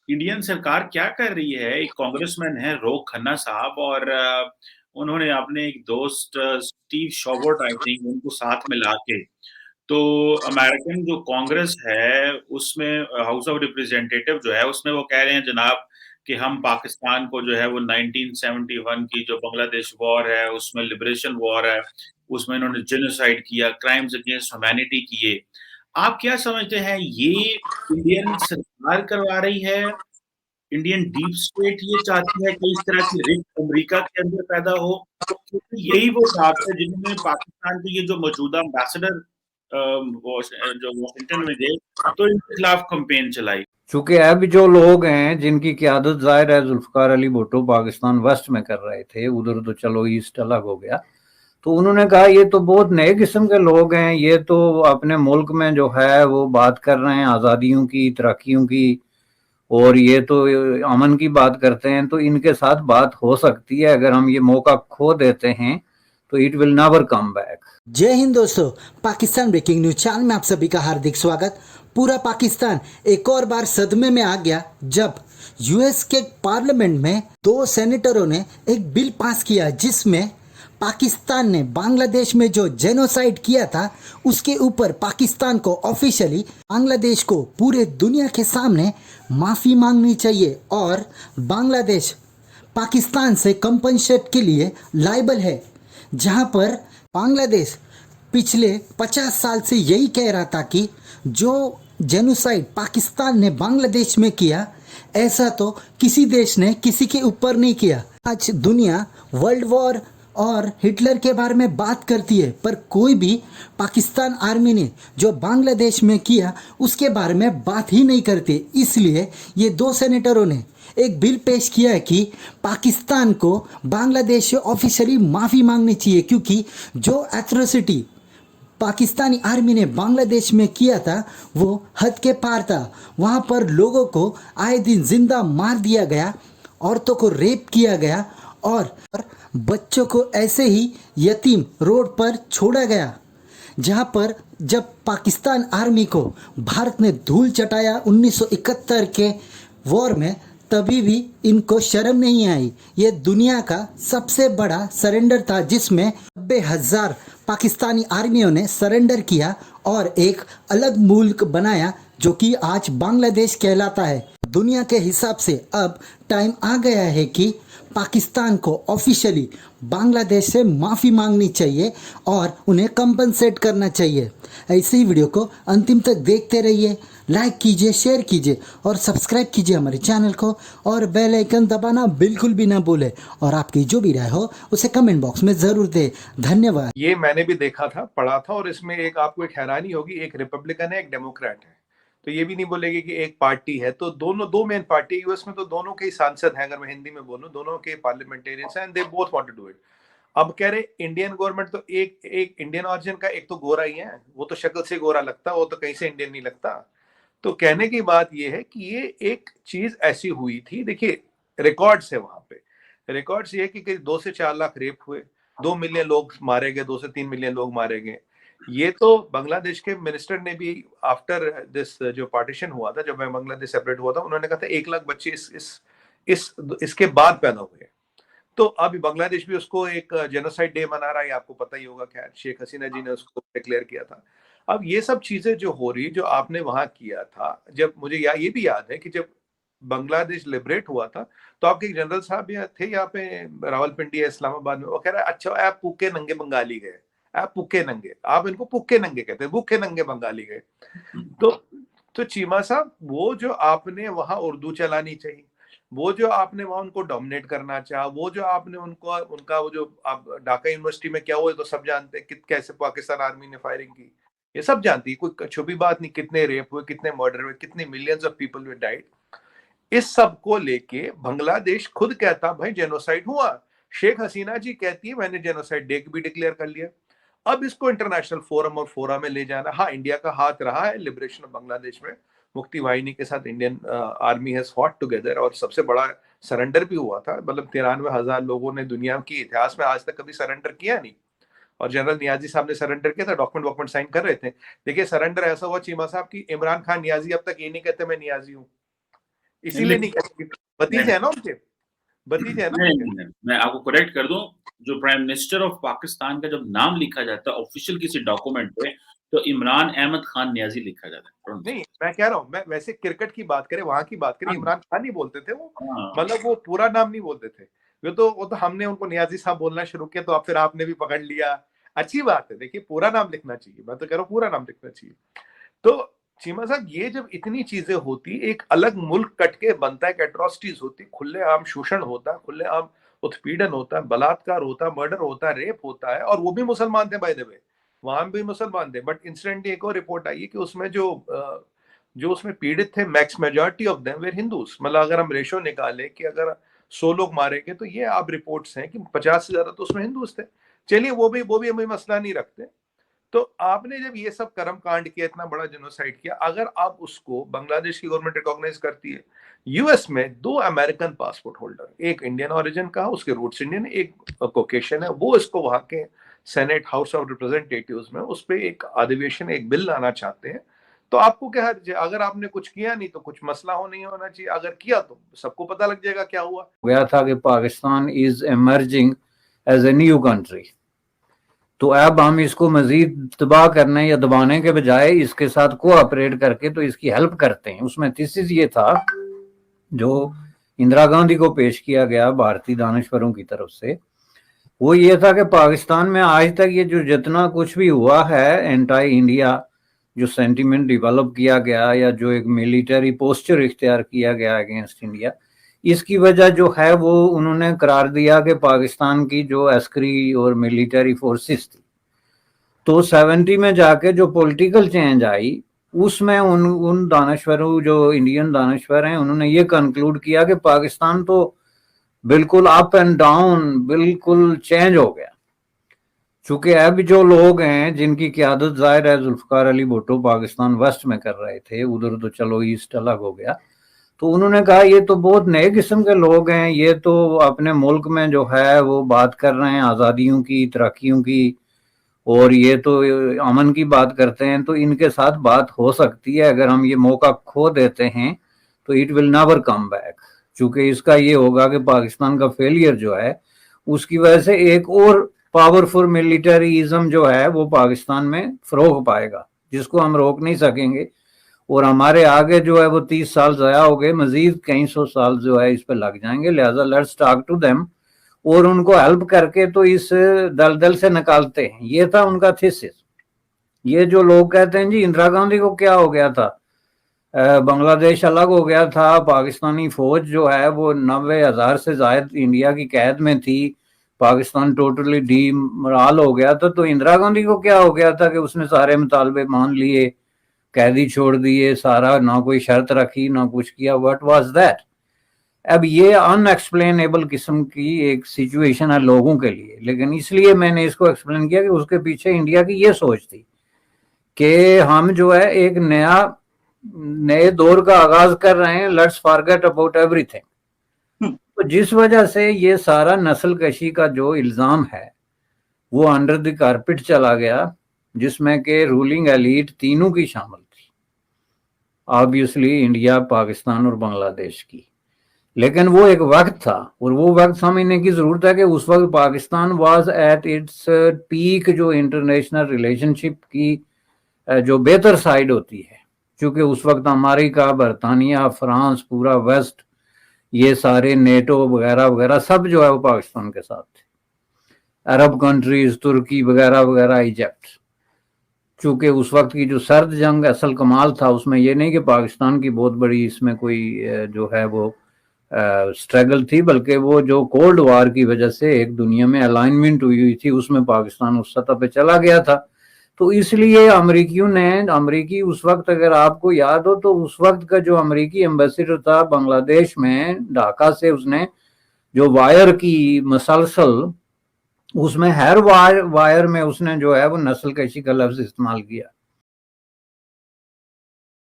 Indian सरकार क्या कर रही है? एक कांग्रेसमैन है रोक खन्ना साहब, और उन्होंने अपने एक दोस्त स्टीव शॉबर्ट, आई थिंक, उनको साथ में लाके तो अमेरिकन जो कांग्रेस है उसमें हाउस ऑफ रिप्रेजेंटेटिव जो है उसमें वो कह रहे हैं जनाब कि हम पाकिस्तान को जो है वो 1971 की जो बांग्लादेश वॉर है उसमें लिबरेशन वॉर है, उसमें इन्होंने जेनोसाइड किया, क्राइम्स अगेंस्ट ह्यूमैनिटी किए। आप क्या समझते हैं ये इंडियन सरकार करवा रही है? इंडियन डीप स्टेट ये चाहती है कि इस तरह की रिक्त अमेरिका के अंदर पैदा हो? क्योंकि यही वो साहब है जिन्होंने पाकिस्तान के ये जो मौजूदा एम्बेसडर जो वॉशिंगटन में गए तो इनके खिलाफ कैंपेन चलाई। चूंकि अब जो लोग हैं जिनकी क़यादत ज़ाहिर है जुल्फ़िकार अली भुट्टो पाकिस्तान वेस्ट में कर रहे थे, उधर तो चलो ईस्ट अलग हो गया, तो उन्होंने कहा ये तो बहुत नए किस्म के लोग हैं, ये तो अपने मुल्क में जो है वो बात कर रहे हैं आज़ादियों की, तरक्कियों की, और ये तो अमन की बात करते हैं, तो इनके साथ बात हो सकती है। अगर हम ये मौका खो देते हैं तो it will never come back. जय हिंद दोस्तों, पाकिस्तान ब्रेकिंग न्यूज चैनल में आप सभी का हार्दिक स्वागत। पूरा पाकिस्तान एक और बार सदमे में आ गया जब यूएस के पार्लियामेंट में दो सेनेटरों ने एक बिल पास किया जिसमें पाकिस्तान ने बांग्लादेश में जो जेनोसाइड किया था उसके ऊपर पाकिस्तान को ऑफिशियली बांग्लादेश को पूरे दुनिया के सामने माफ़ी मांगनी चाहिए और बांग्लादेश पाकिस्तान से कंपनसेट के लिए लायबल है। जहां पर बांग्लादेश पिछले 50 साल से यही कह रहा था कि जो जेनोसाइड पाकिस्तान ने बांग्लादेश में किया ऐसा तो किसी देश ने किसी के ऊपर नहीं किया। आज दुनिया वर्ल्ड वॉर और हिटलर के बारे में बात करती है पर कोई भी पाकिस्तान आर्मी ने जो बांग्लादेश में किया उसके बारे में बात ही नहीं करते। इसलिए ये दो सेनेटरों ने एक बिल पेश किया है कि पाकिस्तान को बांग्लादेश से ऑफिशियली माफ़ी मांगनी चाहिए क्योंकि जो एट्रोसिटी पाकिस्तानी आर्मी ने बांग्लादेश में किया था वो हद के पार था। वहाँ पर लोगों को आए दिन जिंदा मार दिया गया, औरतों को रेप किया गया और बच्चों को ऐसे ही यतीम रोड पर छोड़ा गया। जहाँ पर जब पाकिस्तान आर्मी को भारत ने धूल चटाया 1971 के वॉर में, तभी भी इनको शर्म नहीं आई। ये दुनिया का सबसे बड़ा सरेंडर था जिसमें 90,000 पाकिस्तानी आर्मियों ने सरेंडर किया और एक अलग मुल्क बनाया जो कि आज बांग्लादेश कहलाता है। दुनिया के हिसाब से अब टाइम आ गया है कि पाकिस्तान को ऑफिशियली बांग्लादेश से माफ़ी मांगनी चाहिए और उन्हें कंपनसेट करना चाहिए। ऐसे ही वीडियो को अंतिम तक देखते रहिए, लाइक कीजिए, शेयर कीजिए और सब्सक्राइब कीजिए हमारे चैनल को और बेल आइकन दबाना बिल्कुल भी ना भूलें और आपकी जो भी राय हो उसे कमेंट बॉक्स में ज़रूर दें। धन्यवाद। ये मैंने भी देखा था, पढ़ा था, और इसमें एक आपको एक हैरानी होगी, एक रिपब्लिकन है, एक डेमोक्रेट है, तो ये भी नहीं बोलेगी कि एक पार्टी है, तो दोनों दो मेन पार्टी यूएस में, तो दोनों के ही सांसद हैं, अगर मैं हिंदी में बोलूं, दोनों के पार्लियामेंटेरियंस हैं, and they both want to do it. अब कह रहे इंडियन गवर्नमेंट, तो एक एक इंडियन ऑरिजिन का एक तो गोरा ही है, वो तो शक्ल से गोरा लगता, वो तो कहीं से इंडियन नहीं लगता। तो कहने की बात ये है कि ये एक चीज ऐसी हुई थी, देखिए रिकॉर्ड्स है वहां पे, रिकॉर्ड्स ये कि 2 से 4 लाख रेप हुए, 2 मिलियन लोग मारे गए, 2 से 3 मिलियन लोग मारे गए। ये तो बांग्लादेश के मिनिस्टर ने भी आफ्टर दिस जो पार्टीशन हुआ था, जब बांग्लादेश सेपरेट हुआ था, उन्होंने कहा था 1 लाख बच्चे इसके बाद पैदा हुए। तो अभी बांग्लादेश भी उसको एक जेनोसाइड डे मना रहा है, आपको पता ही होगा, खैर शेख हसीना जी ने उसको डिक्लेयर किया था। अब ये सब चीजें जो हो रही, जो आपने वहां किया था, जब मुझे ये भी याद है कि जब बांग्लादेश लिबरेट हुआ था तो आपके जनरल साहब भी थे यहाँ पे रावलपिंडी इस्लामाबाद में, वो कह रहा है अच्छा आप पुक्के नंगे बंगाली गए, आप पुक्के नंगे, आप इनको पुक्के नंगे कहते हैं, भूखे नंगे बंगाली गए। तो चीमा साहब, वो जो आपने वहां उर्दू चलानी चाहिए, वो जो आपने वहां उनको डोमिनेट करना चाहा, वो जो आपने उनको उनका वो जो आप ढाका यूनिवर्सिटी में क्या हुआ तो सब जानते हैं, कैसे पाकिस्तान आर्मी ने फायरिंग की, ये सब जानती है, कोई छुपी बात नहीं, कितने रेप हुए, कितने मर्डर हुए, कितने millions of people way died. इस सब को लेके बांग्लादेश खुद कहता भाई जेनोसाइड हुआ, शेख हसीना जी कहती है मैंने जेनोसाइड डे भी डिक्लेयर कर लिया। अब इसको इंटरनेशनल फोरम और फोरा में ले जाना, हाँ इंडिया का हाथ रहा है लिबरेशन ऑफ बांग्लादेश में, मुक्ति वाहिनी के साथ Indian army has fought together, और सबसे बड़ा सरेंडर भी हुआ था, मतलब 93,000 लोगों ने दुनिया की इतिहास में आज तक कभी सरेंडर किया नहीं, और जनरल नियाजी साहब ने सरेंडर किया था, डॉक्यूमेंट साइन कर रहे थे। देखिए सरेंडर ऐसा हुआ चीमा साहब की इमरान खान नियाजी अब तक ये नहीं कहते मैं नियाजी हूँ, इसीलिए नहीं कहते, भतीजे है ना उनके, भतीजे है ना नहीं, उनके। नहीं, नहीं, मैं आपको करेक्ट कर दूं, जो प्राइम मिनिस्टर ऑफ पाकिस्तान का जब नाम लिखा जाता है ऑफिशियल किसी डॉक्यूमेंट पे, तो इमरान अहमद खान नियाजी लिखा जाता है। नहीं, मैं कह रहा हूँ, मैं वैसे क्रिकेट की बात करें, वहां की बात करें, हाँ, इमरान खान नहीं बोलते थे वो, हाँ, मतलब वो पूरा नाम नहीं बोलते थे। वो तो हमने उनको नियाजी साहब बोलना शुरू किया, तो अब फिर आपने भी पकड़ लिया। अच्छी बात है, देखिए पूरा नाम लिखना चाहिए, मैं तो कह रहा हूँ पूरा नाम लिखना चाहिए। तो चीमा साहब, ये जब इतनी चीजें होती, एक अलग मुल्क कट के बनता है, एट्रोसिटीज होती, खुलेआम शोषण होता है, खुलेआम उत्पीड़न होता है, बलात्कार होता है, मर्डर होता है, रेप होता है, और वो भी मुसलमान थे बाय द वे, वहां भी मुसलमान थे। बट इंसिडेंटली एक और रिपोर्ट आई है कि उसमें जो उसमें पीड़ित थे, max majority of them were Hindus. मतलब अगर हम रेशो निकालें कि अगर 100 लोग मारेंगे, तो ये आप रिपोर्ट्स हैं कि 50 से ज्यादा तो उसमें हिंदूज थे। चलिए, वो भी हमें मसला नहीं रखते। तो आपने जब ये सब कर्म कांड किया, इतना बड़ा जेनोसाइड किया, अगर आप उसको, बांग्लादेश की गवर्नमेंट रिकॉग्नाइज करती है, यूएस में 2 अमेरिकन पासपोर्ट होल्डर, एक इंडियन ओरिजिन का, उसके रूट्स इंडियन, एक कोकेशन है, वो इसको वहां के सेनेट हाउस ऑफ रिप्रेजेंटेटिव्स में उस पर एक अधिवेशन, एक बिल लाना चाहते हैं। तो आपको क्या है, अगर आपने कुछ किया नहीं तो कुछ मसला हो नहीं होना चाहिए, अगर किया तो सबको पता लग जाएगा क्या हुआ। गया था कि Pakistan is emerging as a new country, तो अब हम इसको मजीद तबाह करने या दबाने के बजाय इसके साथ कोऑपरेट करके तो इसकी हेल्प करते हैं। उसमें थीसिस ये था जो इंदिरा गांधी को पेश किया गया भारतीय दानश्वरों की तरफ से, वो ये था कि पाकिस्तान में आज तक ये जो जितना कुछ भी हुआ है एंटी इंडिया जो सेंटिमेंट डेवलप किया गया, या जो एक मिलिट्री पोस्चर इख्तियार किया गया अगेंस्ट इंडिया, इसकी वजह जो है वो उन्होंने करार दिया कि पाकिस्तान की जो अस्करी और मिलिट्री फोर्सेस थी। तो 70 में जाके जो पॉलिटिकल चेंज आई, उसमें उन दानश्वरों, जो इंडियन दानश्वर हैं, उन्होंने ये कंक्लूड किया कि पाकिस्तान तो बिल्कुल अप एंड डाउन, बिल्कुल चेंज हो गया। चूंकि अब जो लोग हैं जिनकी क़यादत ज़ाहिर है जुल्फ़िकार अली भुट्टो पाकिस्तान वेस्ट में कर रहे थे, उधर तो चलो ईस्ट अलग हो गया, तो उन्होंने कहा ये तो बहुत नए किस्म के लोग हैं, ये तो अपने मुल्क में जो है वो बात कर रहे हैं आज़ादियों की, तरक्कियों की, और ये तो अमन की बात करते हैं, तो इनके साथ बात हो सकती है। अगर हम ये मौका खो देते हैं तो it will never come back, चूंकि इसका ये होगा कि पाकिस्तान का फेलियर जो है उसकी वजह से एक और पावरफुल मिलिटरीज्म जो है वो पाकिस्तान में फरोग पाएगा, जिसको हम रोक नहीं सकेंगे। और हमारे आगे जो है वो 30 साल ज़ाया हो गए, मजीद कई 100 साल जो है इस पर लग जाएंगे। लिहाजा लेट्स टॉक टू देम और उनको हेल्प करके तो इस दलदल से निकालते हैं। ये था उनका थीसिस। ये जो लोग कहते हैं जी इंदिरा गांधी को क्या हो गया था, बांग्लादेश अलग हो गया था, पाकिस्तानी फौज जो है वो 90,000 से ज्यादा इंडिया की कैद में थी, पाकिस्तान टोटली डीमोरल हो गया था, तो इंदिरा गांधी को क्या हो गया था कि उसने सारे मुतालबे मान लिए, कैदी छोड़ दिए, सारा, ना कोई शर्त रखी ना कुछ किया। What was that? अब ये अनएक्सप्लेनेबल किस्म की एक सिचुएशन है लोगों के लिए, लेकिन इसलिए मैंने इसको एक्सप्लेन किया कि उसके पीछे इंडिया की ये सोच थी कि हम जो है एक नए दौर का आगाज कर रहे हैं, लेट्स फॉरगेट अबाउट एवरीथिंग। तो जिस वजह से ये सारा नस्ल कशी का जो इल्जाम है वो अंडर द कारपेट चला गया, जिसमें के रूलिंग एलीट तीनों की शामिल थी, ऑब्वियसली इंडिया, पाकिस्तान और बांग्लादेश की। लेकिन वो एक वक्त था, और वो वक्त समझने की जरूरत है कि उस वक्त Pakistan was at its peak, जो इंटरनेशनल रिलेशनशिप की जो बेहतर साइड होती है, क्योंकि उस वक्त अमेरिका, बरतानिया, फ्रांस, पूरा वेस्ट, ये सारे नेटो वगैरह वगैरह सब जो है वो पाकिस्तान के साथ थे, अरब कंट्रीज, तुर्की वगैरह वगैरह, इजिप्ट। चूंकि उस वक्त की जो सर्द जंग असल कमाल था उसमें ये नहीं कि पाकिस्तान की बहुत बड़ी इसमें कोई जो है वो स्ट्रगल थी, बल्कि वो जो कोल्ड वार की वजह से एक दुनिया में अलाइनमेंट हुई थी, उसमें पाकिस्तान उस सतह पे चला गया था। तो इसलिए अमरीकी उस वक्त, अगर आपको याद हो तो उस वक्त का जो अमरीकी एम्बेसडर था बांग्लादेश में, ढाका से, उसने जो वायर की मसलसल, उसमें हर वायर में उसने जो है वो नस्ल कशी का लफ्ज इस्तेमाल किया।